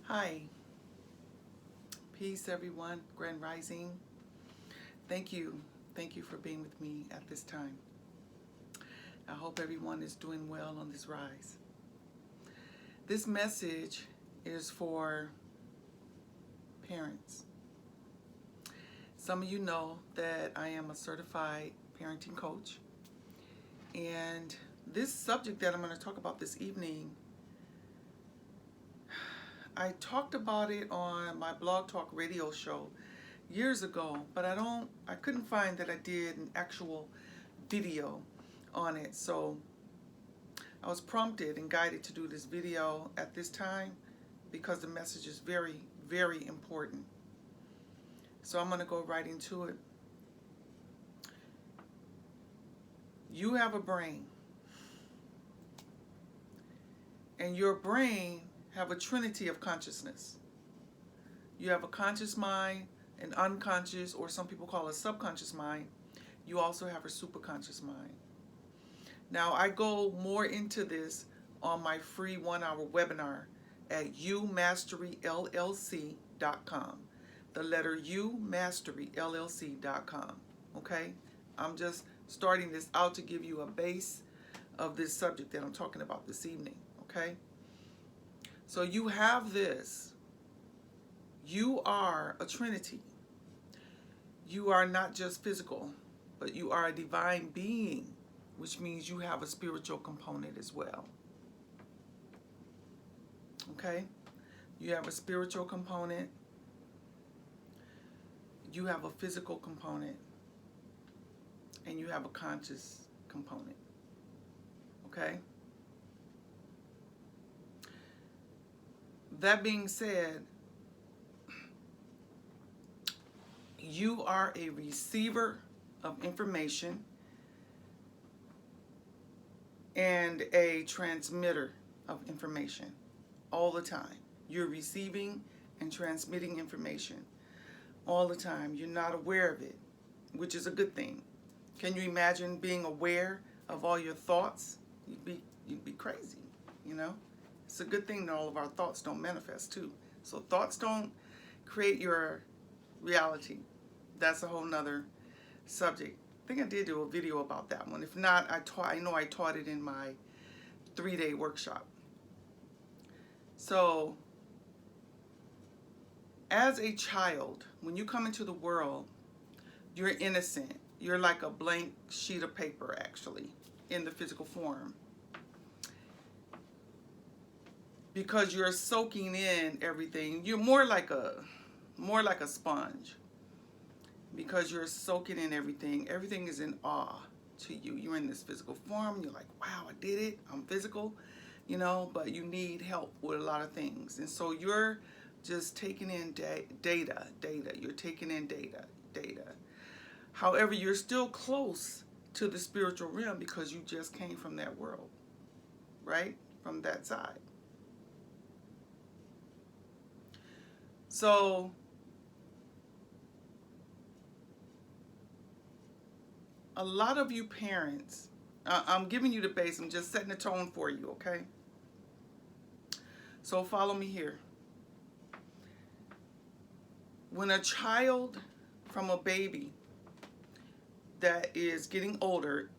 Hi, peace everyone, Grand Rising. Thank you. Thank you for being with me at this time. I hope everyone is doing well on this rise. This message is for parents. Some of you know that I am a certified parenting coach, and this subject that I'm going to talk about this evening, I talked about it on my Blog Talk radio show years ago, but I couldn't find that I did an actual video on it. So I was prompted and guided to do this video at this time because the message is very, very important. So I'm going to go right into it. You have a brain, and your brain have a trinity of consciousness. You have a conscious mind, an unconscious, or some people call it a subconscious mind. You also have a superconscious mind. Now, I go more into this on my free 1-hour webinar at umasteryllc.com. The letter umasteryllc.com. Okay? I'm just starting this out to give you a base of this subject that I'm talking about this evening. Okay? So you have this. You are a trinity. You are not just physical, but you are a divine being, which means you have a spiritual component as well. Okay? You have a spiritual component. You have a physical component. And you have a conscious component. Okay? That being said, you are a receiver of information and a transmitter of information all the time. You're receiving and transmitting information all the time. You're not aware of it, which is a good thing. Can you imagine being aware of all your thoughts? You'd be crazy, you know? It's a good thing that all of our thoughts don't manifest too. So thoughts don't create your reality. That's a whole nother subject. I think I did do a video about that one. If not, I know I taught it in my 3-day workshop. So, as a child, when you come into the world, you're innocent. You're like a blank sheet of paper, actually, in the physical form. Because you're soaking in everything. You're more like a sponge. Because you're soaking in everything. Everything is in awe to you. You're in this physical form. You're like, wow, I did it. I'm physical, you know, but you need help with a lot of things. And so you're just taking in data. You're taking in data. However, you're still close to the spiritual realm because you just came from that world, right? From that side. So, a lot of you parents, I'm giving you the base, I'm just setting the tone for you, okay? So follow me here. When a child from a baby that is getting older,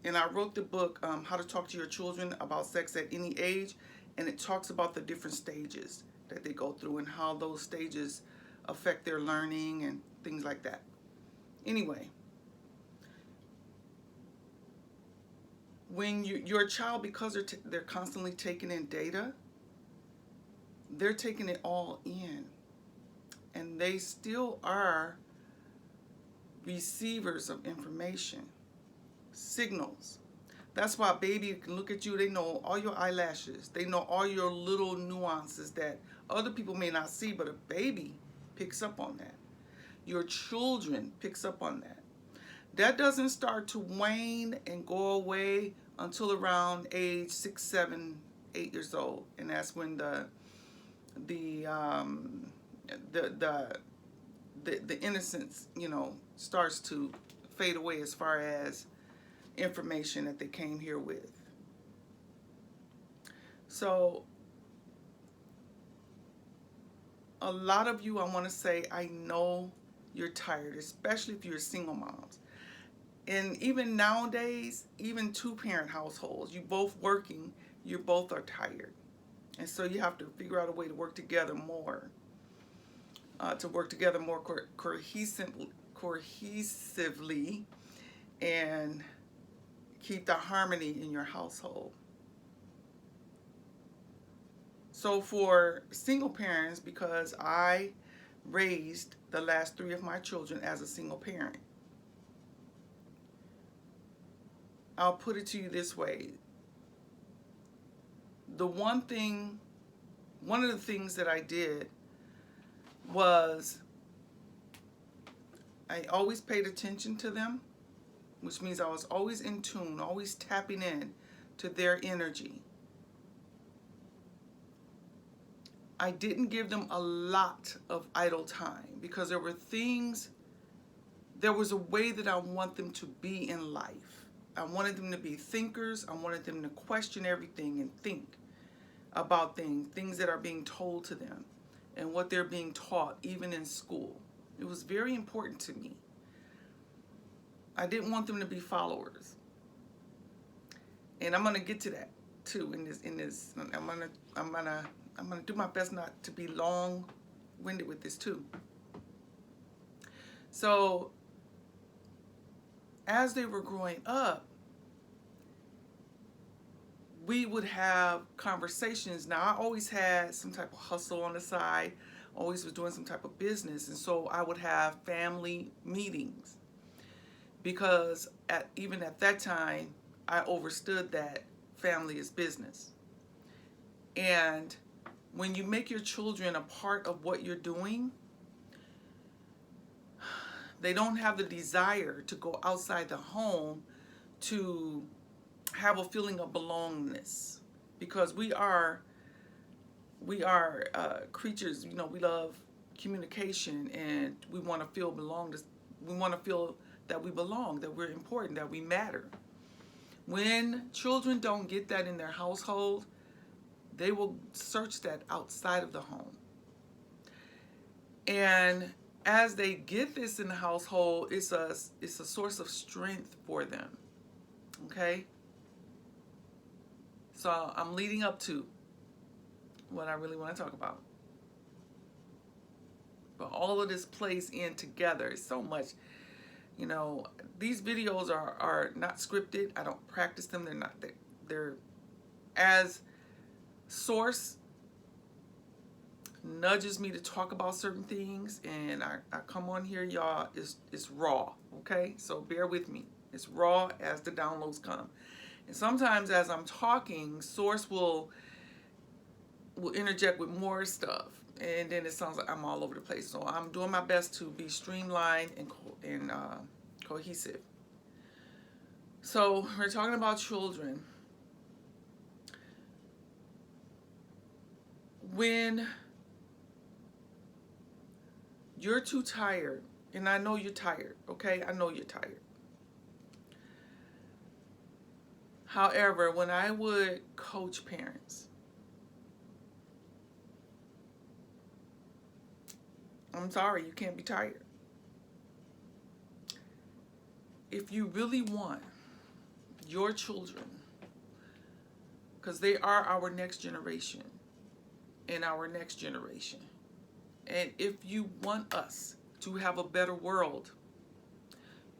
and I wrote the book, How to Talk to Your Children About Sex at Any Age, and it talks about the different stages that they go through and how those stages affect their learning and things like that. Anyway, when your child, because they're constantly taking in data, they're taking it all in, and they still are receivers of information, signals. That's why a baby can look at you, they know all your eyelashes, they know all your little nuances that other people may not see, but a baby picks up on that. Your children picks up on that. That doesn't start to wane and go away until around age 6, 7, 8 years old, and that's when the innocence, you know, starts to fade away as far as information that they came here with. So a lot of you, I want to say, I know you're tired, especially if you're single moms. And even nowadays, even two-parent households, you both working, you both are tired. And so you have to figure out a way to work together more, cohesively, and keep the harmony in your household. So for single parents, because I raised the last 3 of my children as a single parent, I'll put it to you this way. One of the things that I did was I always paid attention to them, which means I was always in tune, always tapping in to their energy. I didn't give them a lot of idle time because there was a way that I want them to be in life. I wanted them to be thinkers. I wanted them to question everything and think about things that are being told to them and what they're being taught, even in school. It was very important to me. I didn't want them to be followers. And I'm going to get to that too in this. I'm going to do my best not to be long-winded with this too. So as they were growing up, we would have conversations. Now, I always had some type of hustle on the side, always was doing some type of business, and so I would have family meetings because even at that time, I understood that family is business. And when you make your children a part of what you're doing, they don't have the desire to go outside the home to have a feeling of belongingness, because we are creatures. You know, we love communication, and we want to feel we want to feel that we belong, that we're important, that we matter. When children don't get that in their household, they will search that outside of the home. And as they get this in the household, it's a source of strength for them. Okay? So I'm leading up to what I really want to talk about. But all of this plays in together. It's so much, you know, these videos are not scripted. I don't practice them. They're as source nudges me to talk about certain things, and I come on here, y'all, it's raw, okay? So bear with me. It's raw as the downloads come. And sometimes as I'm talking, source will interject with more stuff, and then it sounds like I'm all over the place. So I'm doing my best to be streamlined and cohesive. So we're talking about children. When you're too tired, and I know you're tired, okay? I know you're tired. However, when I would coach parents, I'm sorry, you can't be tired. If you really want your children, because they are our next generation and our next generation, and if you want us to have a better world,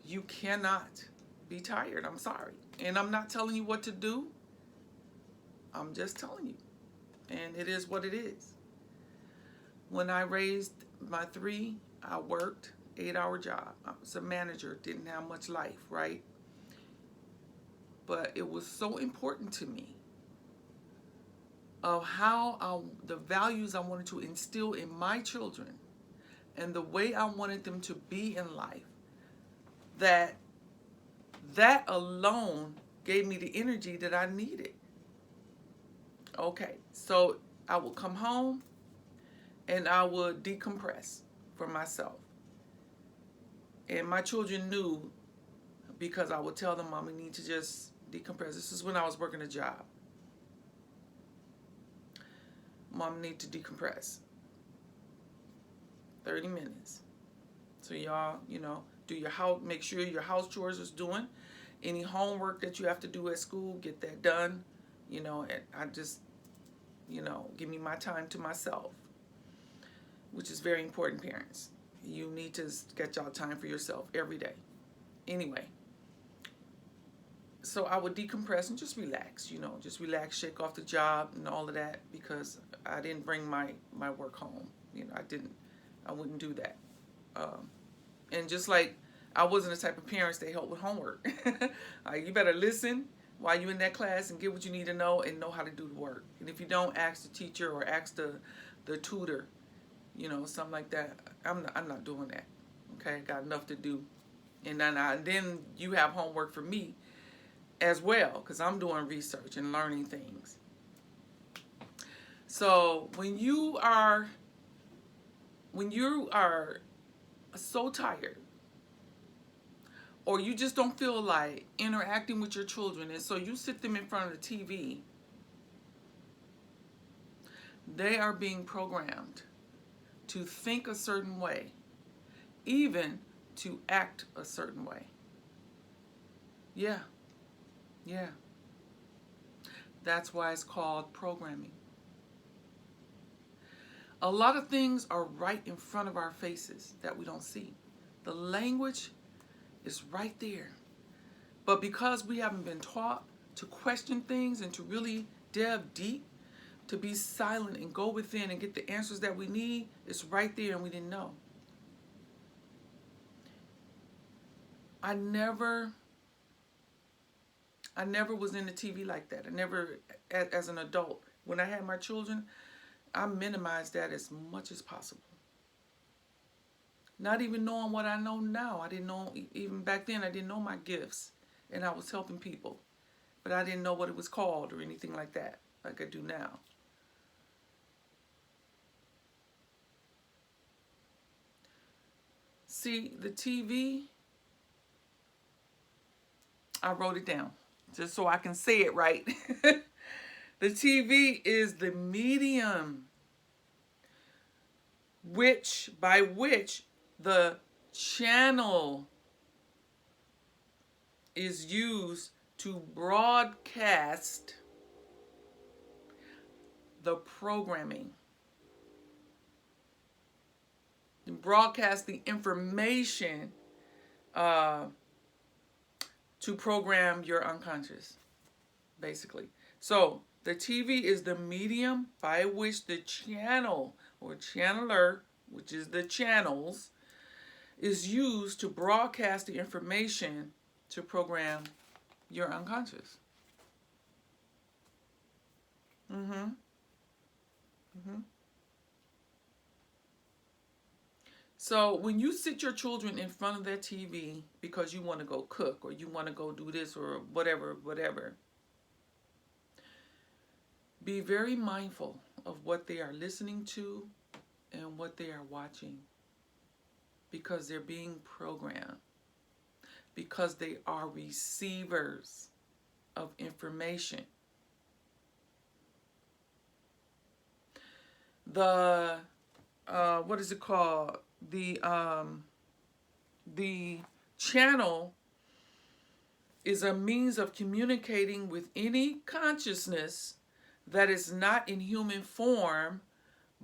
you cannot be tired. I'm sorry. And I'm not telling you what to do. I'm just telling you. And it is what it is. When I raised my 3, I worked 8-hour job. I was a manager, didn't have much life, right? But it was so important to me of how the values I wanted to instill in my children and the way I wanted them to be in life, that alone gave me the energy that I needed. Okay, so I would come home and I would decompress for myself. And my children knew, because I would tell them, Mom, we need to just decompress. This is when I was working a job. Mom, need to decompress. 30 minutes. So y'all, do your house, make sure your house chores is doing. Any homework that you have to do at school, get that done. And I just, give me my time to myself, which is very important, parents. You need to get y'all time for yourself every day. Anyway, so I would decompress and just relax, just relax, shake off the job and all of that, because I didn't bring my work home. I wouldn't do that. And just like I wasn't the type of parents that help with homework. You better listen while you're in that class and get what you need to know and know how to do the work. And if you don't, ask the teacher or ask the tutor, something like that. I'm not doing that. Okay, got enough to do. And then you have homework for me as well, because I'm doing research and learning things. So when you are so tired, or you just don't feel like interacting with your children, and so you sit them in front of the TV, they are being programmed to think a certain way, even to act a certain way. Yeah. That's why it's called programming. A lot of things are right in front of our faces that we don't see. The language is right there. But because we haven't been taught to question things and to really delve deep, to be silent and go within and get the answers that we need, it's right there and we didn't know. I never was into TV like that. I never, as an adult, when I had my children, I minimized that as much as possible. Not even knowing what I know now. I didn't know, even back then, I didn't know my gifts. And I was helping people. But I didn't know what it was called or anything like that, like I do now. See, the TV, I wrote it down just so I can say it right. The TV is the medium by which the channel is used to broadcast the programming, and broadcast the information to program your unconscious, basically. So the TV is the medium by which the channel or channeler, which is the channels, is used to broadcast the information to program your unconscious. So when you sit your children in front of their TV because you want to go cook or you want to go do this or whatever, be very mindful of what they are listening to and what they are watching, because they're being programmed, because they are receivers of information. The what is it called? The channel is a means of communicating with any consciousness that is not in human form,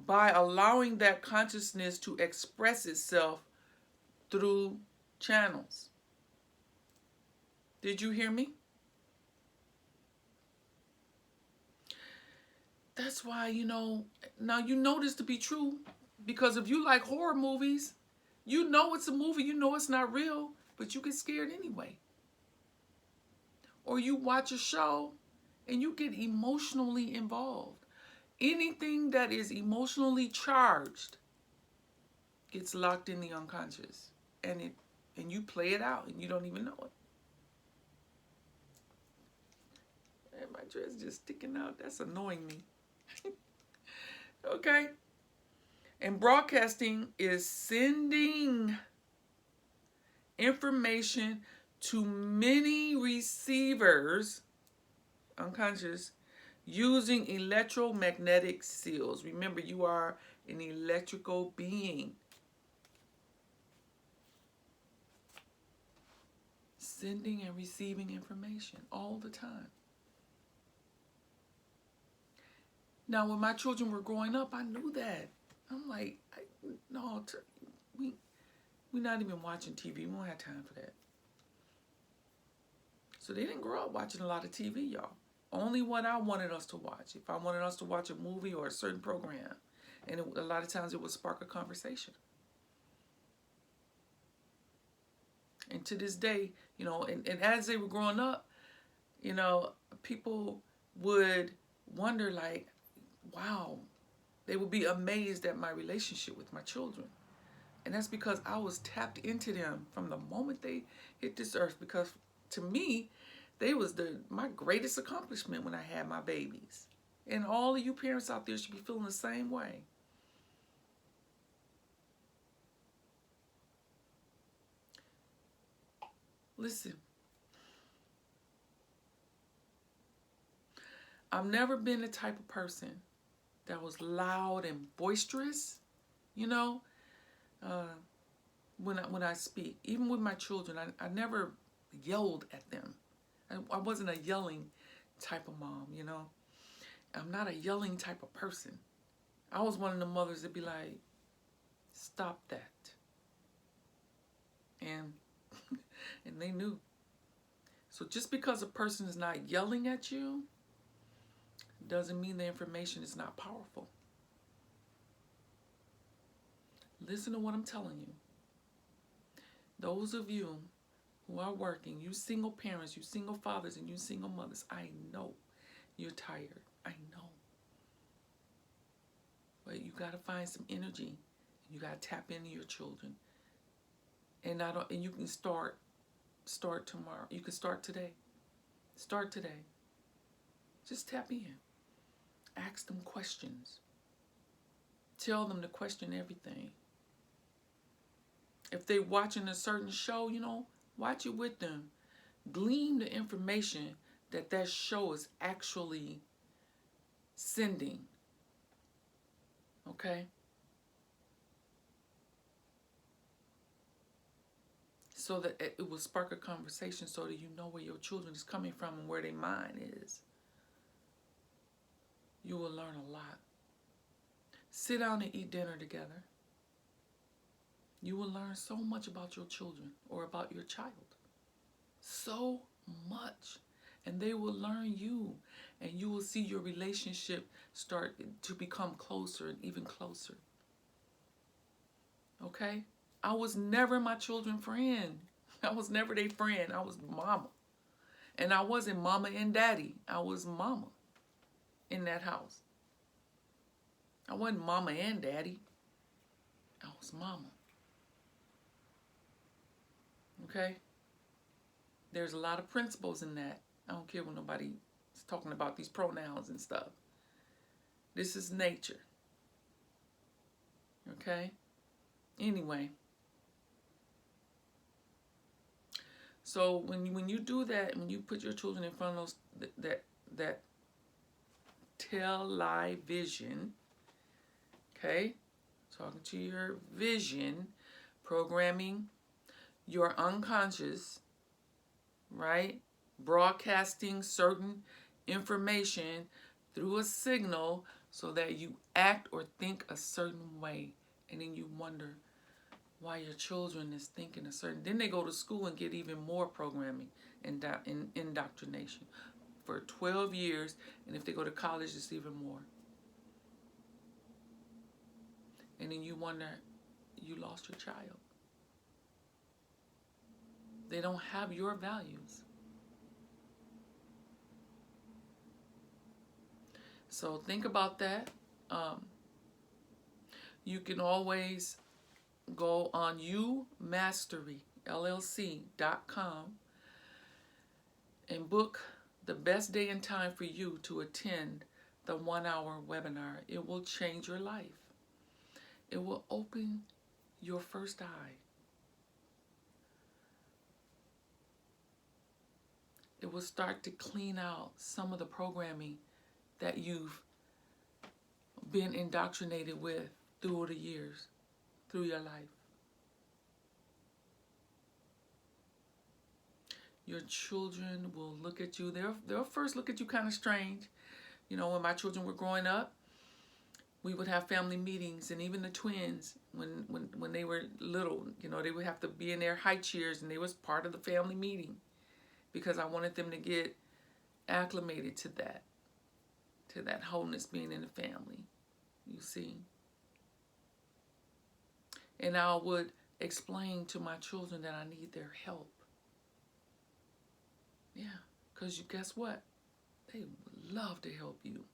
by allowing that consciousness to express itself through channels. Did you hear me? That's why, now you know this to be true, because if you like horror movies, you know it's a movie, you know it's not real, but you get scared anyway. Or you watch a show and you get emotionally involved. Anything that is emotionally charged gets locked in the unconscious, and you play it out and you don't even know it. And my dress just sticking out. That's annoying me. Okay. And broadcasting is sending information to many receivers, unconscious, using electromagnetic fields. Remember, you are an electrical being. sending and receiving information all the time. Now, when my children were growing up, I knew that. I'm like, no, we're not even watching TV. We don't have time for that. So they didn't grow up watching a lot of TV, y'all. Only what I wanted us to watch. If I wanted us to watch a movie or a certain program, and a lot of times it would spark a conversation. And to this day, you know, and as they were growing up, you know, people would wonder, like, wow, they would be amazed at my relationship with my children. And that's because I was tapped into them from the moment they hit this earth. Because to me, they was my greatest accomplishment when I had my babies. And all of you parents out there should be feeling the same way. Listen, I've never been the type of person that was loud and boisterous, you know, when I speak. Even with my children, I never yelled at them. I wasn't a yelling type of mom, you know. I'm not a yelling type of person. I was one of the mothers that be like, stop that. And they knew. So just because a person is not yelling at you doesn't mean the information is not powerful. Listen to what I'm telling you. Those of you who are working, you single parents, you single fathers, and you single mothers, I know you're tired. I know. But you got to find some energy. You got to tap into your children. And you can start tomorrow. You can start today. Start today. Just tap in. Ask them questions. Tell them to question everything. If they're watching a certain show, you know, watch it with them. Glean the information that show is actually sending. Okay? So that it will spark a conversation so that you know where your children is coming from and where their mind is. You will learn a lot. Sit down and eat dinner together. You will learn so much about your children or about your child. So much. And they will learn you. And you will see your relationship start to become closer and even closer. Okay? I was never my children's friend. I was never their friend. I was mama. And I wasn't mama and daddy. I was mama in that house. I wasn't mama and daddy. I was mama. Okay? There's a lot of principles in that. I don't care when nobody is talking about these pronouns and stuff. This is nature. Okay? Anyway. So when you do that, when you put your children in front of those that television, okay, talking to your vision, programming your unconscious, right, broadcasting certain information through a signal so that you act or think a certain way, and then you wonder why your children is thinking a certain. Then they go to school and get even more programming and indoctrination for 12 years, and if they go to college, it's even more. And then you wonder, you lost your child. They don't have your values. So think about that. You can always go on umasteryllc.com and book the best day and time for you to attend the 1-hour webinar. It will change your life. It will open your first eye. It will start to clean out some of the programming that you've been indoctrinated with through the years, through your life. Your children will look at you. They'll first look at you kind of strange. You know, when my children were growing up, we would have family meetings, and even the twins, when they were little, you know, they would have to be in their high chairs, and they was part of the family meeting because I wanted them to get acclimated to that wholeness being in the family, you see. And I would explain to my children that I need their help. Yeah, because guess what? They would love to help you.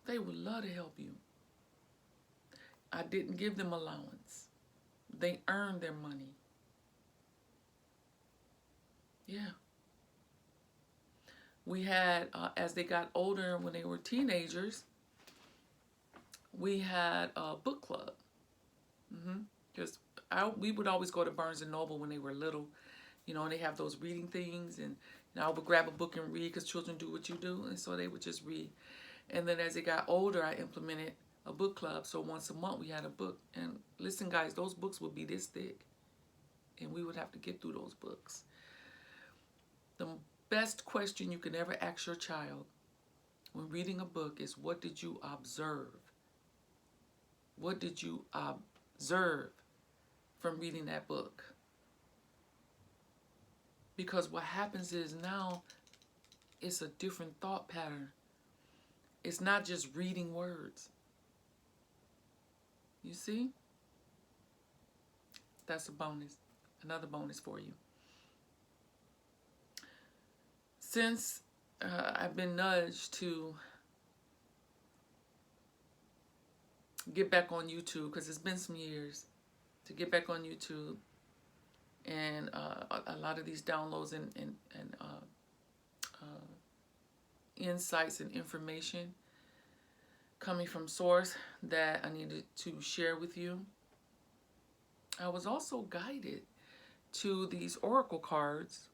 They would love to help you. I didn't give them allowance. They earned their money. Yeah. We had, as they got older, when they were teenagers, we had a book club. Because we would always go to Barnes and Noble when they were little, you know, and they have those reading things, and you know, I would grab a book and read because children do what you do, and so they would just read. And then as they got older, I implemented a book club. So once a month we had a book. And listen, guys, those books would be this thick, and we would have to get through those books. The best question you can ever ask your child when reading a book is, what did you observe? What did you observe from reading that book? Because what happens is now it's a different thought pattern. It's not just reading words. You see? That's a bonus. Another bonus for you. Since I've been nudged to get back on YouTube, because it's been some years, to get back on YouTube, and a lot of these downloads and insights and information coming from source that I needed to share with you. I was also guided to these oracle cards,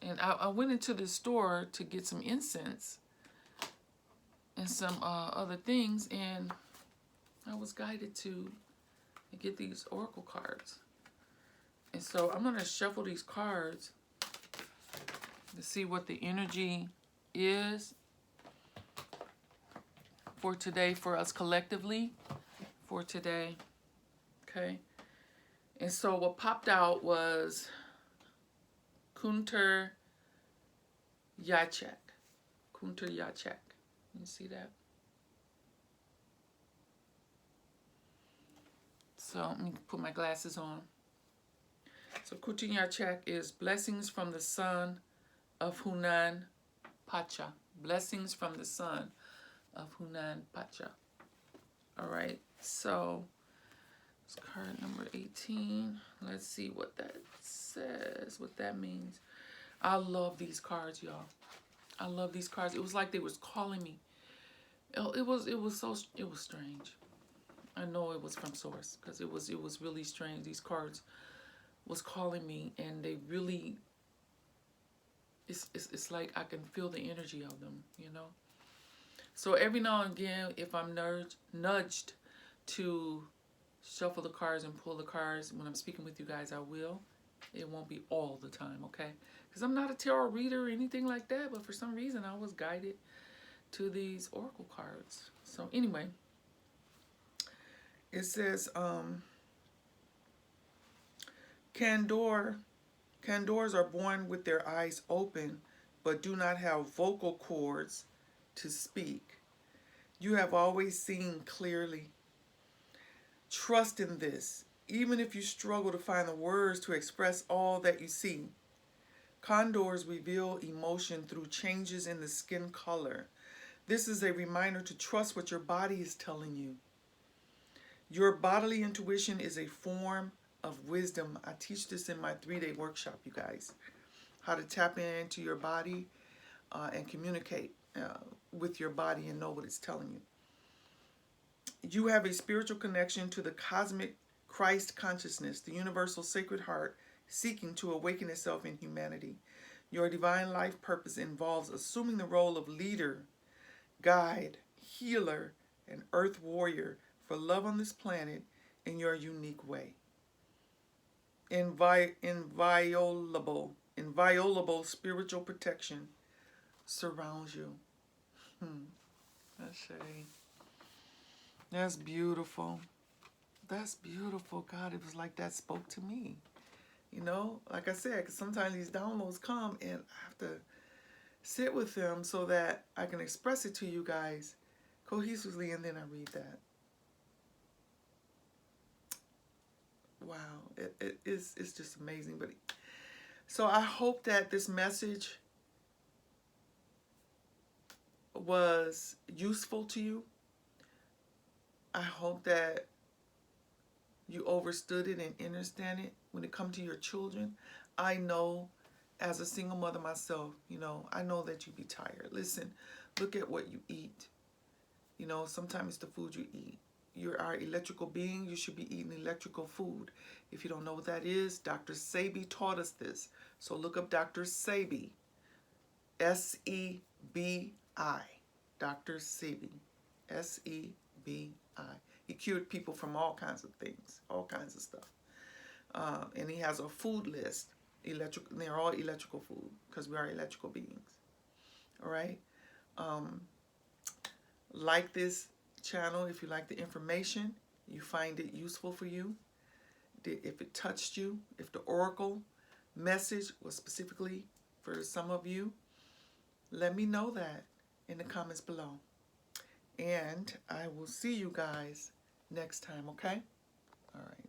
and I went into the store to get some incense and some other things, and I was guided to get these oracle cards. And so I'm going to shuffle these cards to see what the energy is for today, for us collectively, for today. Okay. And so what popped out was Kunter Yachek. Kunter Yachek. You see that? So let me put my glasses on. So Kunter Yachek is blessings from the sun of Hunan Pacha. Blessings from the sun of Hunan Pacha. All right. So it's card number 18. Let's see what that says, what that means. I love these cards, y'all. I love these cards. It was like they was calling me. It was strange. I know it was from source because it was really strange. These cards was calling me, and they really, it's like I can feel the energy of them, you know. So every now and again, if I'm nudged to shuffle the cards and pull the cards when I'm speaking with you guys, I will. It won't be all the time, okay? Because I'm not a tarot reader or anything like that, but for some reason I was guided to these oracle cards. So anyway, it says Candors are born with their eyes open, but do not have vocal cords to speak. You have always seen clearly. Trust in this, even if you struggle to find the words to express all that you see. Condors reveal emotion through changes in the skin color. This is a reminder to trust what your body is telling you. Your bodily intuition is a form of wisdom. I teach this in my 3-day workshop, you guys. How to tap into your body and communicate with your body and know what it's telling you. You have a spiritual connection to the cosmic Christ consciousness, the universal sacred heart, seeking to awaken itself in humanity. Your divine life purpose involves assuming the role of leader, guide, healer, and earth warrior for love on this planet in your unique way. inviolable spiritual protection surrounds you. That's shade. That's beautiful. That's beautiful. God, it was like that spoke to me. You know, like I said, 'cause sometimes these downloads come and I have to sit with them so that I can express it to you guys cohesively, and then I read that. Wow, it's just amazing. But so I hope that this message was useful to you. I hope that you overstood it and understand it when it comes to your children. I know as a single mother myself, you know, I know that you be tired. Listen, look at what you eat. You know, sometimes it's the food you eat. You are electrical being. You should be eating electrical food. If you don't know what that is, Dr. Sebi taught us this. So look up Dr. Sebi. S-E-B-I. Dr. Sebi. S-E-B-I. He cured people from all kinds of things, all kinds of stuff. And he has a food list. They're all electrical food because we are electrical beings. All right? Like this channel if you like the information, you find it useful for you. If it touched you, if the oracle message was specifically for some of you, let me know that in the comments below. And I will see you guys next time, okay? All right.